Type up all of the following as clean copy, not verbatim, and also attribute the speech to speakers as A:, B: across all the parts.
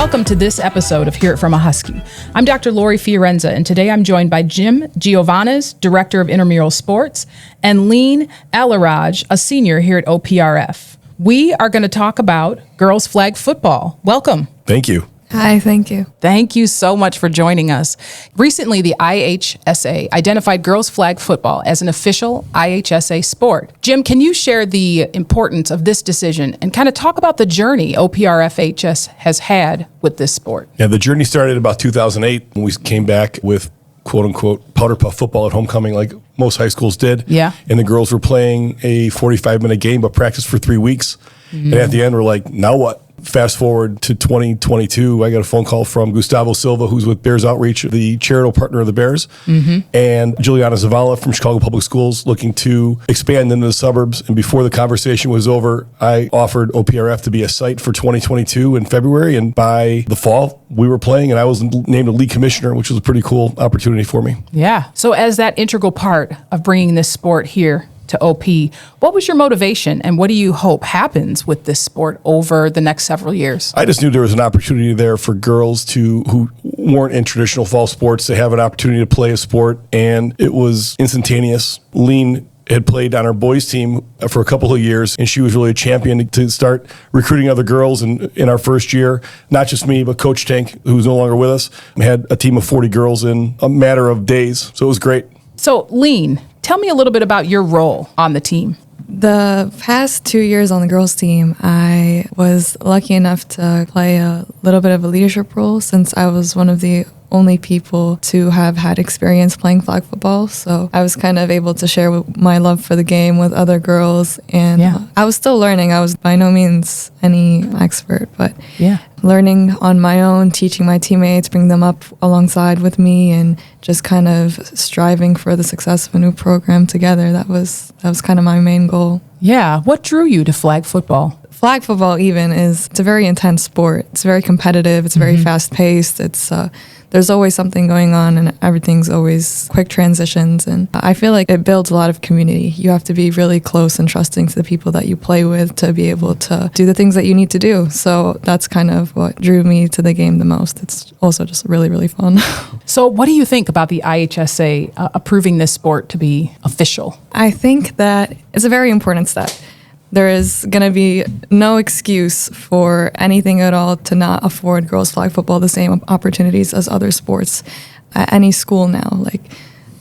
A: Welcome to this episode of Hear It From a Husky. I'm Dr. Laurie Fiorenza, and today I'm joined by Jim Geovanes, Director of Intramural Sports, and Leen Alaraj, a senior here at OPRF. We are going to talk about girls flag football. Welcome.
B: Thank you.
C: Hi, thank you.
A: Thank you so much for joining us. Recently, the IHSA identified girls flag football as an official IHSA sport. Jim, can you share the importance of this decision and kind of talk about the journey OPRFHS has had with this sport?
B: Yeah, the journey started about 2008 when we came back with quote unquote powder puff football at homecoming like most high schools did.
A: Yeah. And
B: the girls were playing a 45-minute game but practiced for 3 weeks. And at the end, we're like, now what? Fast forward to 2022, I got a phone call from Gustavo Silva, who's with Bears Outreach, the charitable partner of the Bears, and Juliana Zavala from Chicago Public Schools looking to expand into the suburbs. And before the conversation was over, I offered OPRF to be a site for 2022 in February. And by the fall, we were playing, and I was named a league commissioner, which was a pretty cool opportunity for me.
A: Yeah. So as that integral part of bringing this sport here to OP, what was your motivation and what do you hope happens with this sport over the next several years?
B: I just knew there was an opportunity there for girls who weren't in traditional fall sports to have an opportunity to play a sport, and it was instantaneous. Leen had played on our boys team for a couple of years, and she was really a champion to start recruiting other girls. And in our first year, not just me, but Coach Tank, who's no longer with us, had a team of 40 girls in a matter of days. So it was great.
A: So Leen, tell me a little bit about your role on the team.
C: The past 2 years on the girls' team, I was lucky enough to play a little bit of a leadership role since I was one of the only people to have had experience playing flag football. So I was kind of able to share my love for the game with other girls. And I was still learning. I was by no means any expert, but learning on my own, teaching my teammates, bring them up alongside with me, and just kind of striving for the success of a new program together. That was kind of my main goal.
A: Yeah. What drew you to flag football?
C: Flag football it's a very intense sport. It's very competitive. It's very fast-paced. There's always something going on, and everything's always quick transitions. And I feel like it builds a lot of community. You have to be really close and trusting to the people that you play with to be able to do the things that you need to do. So that's kind of what drew me to the game the most. It's also just really, really fun.
A: So what do you think about the IHSA approving this sport to be official?
C: I think that it's a very important step. There is going to be no excuse for anything at all to not afford girls flag football the same opportunities as other sports at any school now. Like,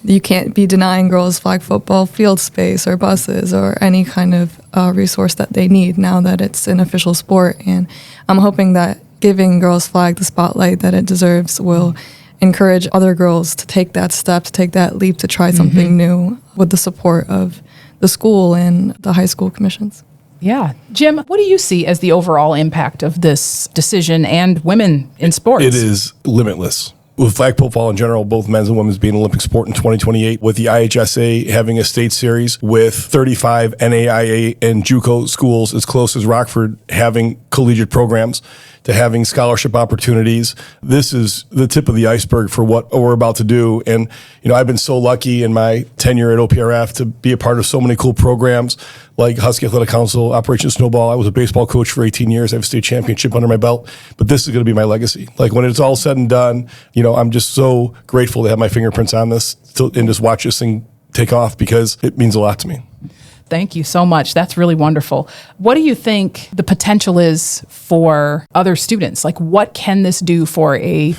C: you can't be denying girls flag football field space or buses or any kind of resource that they need now that it's an official sport. And I'm hoping that giving girls flag the spotlight that it deserves will encourage other girls to take that step, to take that leap, to try something new with the support of the school and the high school commissions.
A: Yeah. Jim, what do you see as the overall impact of this decision and women in sports?
B: It is limitless. With flag football in general, both men's and women's being an Olympic sport in 2028, with the IHSA having a state series, with 35 NAIA and JUCO schools as close as Rockford having collegiate programs, to having scholarship opportunities. This is the tip of the iceberg for what we're about to do. And, I've been so lucky in my tenure at OPRF to be a part of so many cool programs like Huskie Athletic Council, Operation Snowball. I was a baseball coach for 18 years. I have a state championship under my belt. But this is going to be my legacy. Like, when it's all said and done, I'm just so grateful to have my fingerprints on this and just watch this thing take off, because it means a lot to me.
A: Thank you so much. That's really wonderful. What do you think the potential is for other students? Like, what can this do for a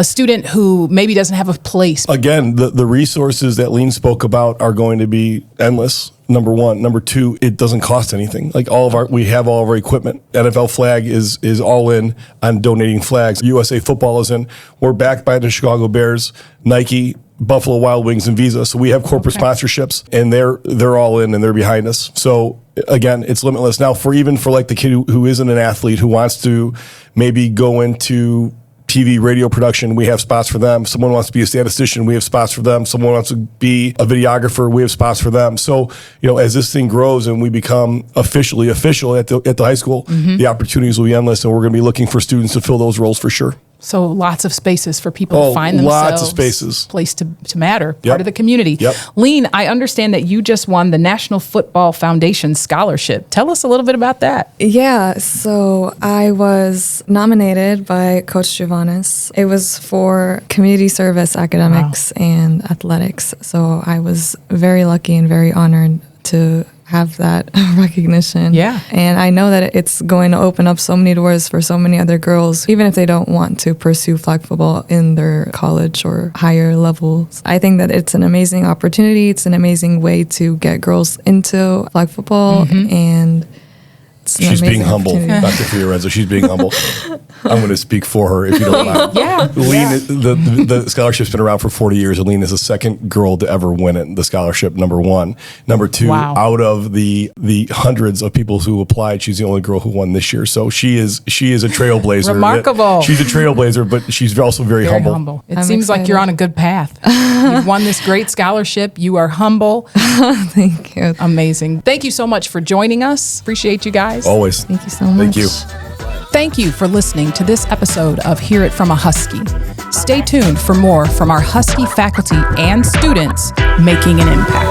A: student who maybe doesn't have a place?
B: Again, the resources that Leen spoke about are going to be endless. Number one. Number two, it doesn't cost anything. Like, we have all of our equipment. NFL Flag is all in on donating flags. USA Football is in. We're backed by the Chicago Bears, Nike, Buffalo Wild Wings, and Visa. So we have corporate sponsorships, and they're all in and they're behind us. So again, it's limitless. Now, for like the kid who isn't an athlete, who wants to maybe go into TV, radio production, we have spots for them. Someone wants to be a statistician, we have spots for them. Someone wants to be a videographer, we have spots for them. So, as this thing grows and we become officially official at the high school, the opportunities will be endless, and we're going to be looking for students to fill those roles for sure.
A: So lots of spaces for people to find themselves.
B: Lots of spaces.
A: Place to matter.
B: Yep.
A: Part of the community.
B: Yep.
A: Leen, I understand that you just won the National Football Foundation Scholarship. Tell us a little bit about that.
C: Yeah, so I was nominated by Coach Geovanes. It was for community service, academics, and athletics. So I was very lucky and very honored to have that recognition.
A: Yeah.
C: And I know that it's going to open up so many doors for so many other girls, even if they don't want to pursue flag football in their college or higher levels. I think that it's an amazing opportunity. It's an amazing way to get girls into flag football, and
B: she's being humble, Dr. Fiorenza. She's being humble. I'm going to speak for her if you don't mind.
A: Yeah.
B: Leen, the scholarship's been around for 40 years, and Leen is the second girl to ever win it, the scholarship, number one. Number two, out of the hundreds of people who applied, she's the only girl who won this year. So she is a trailblazer.
A: Remarkable.
B: She's a trailblazer, but she's also very humble.
A: It seems like you're on a good path. You've won this great scholarship. You are humble.
C: Thank you.
A: Amazing. Thank you so much for joining us. Appreciate you guys.
B: Always.
C: Thank you so much.
B: Thank you.
A: Thank you for listening to this episode of Hear It From a Husky. Stay tuned for more from our Husky faculty and students making an impact.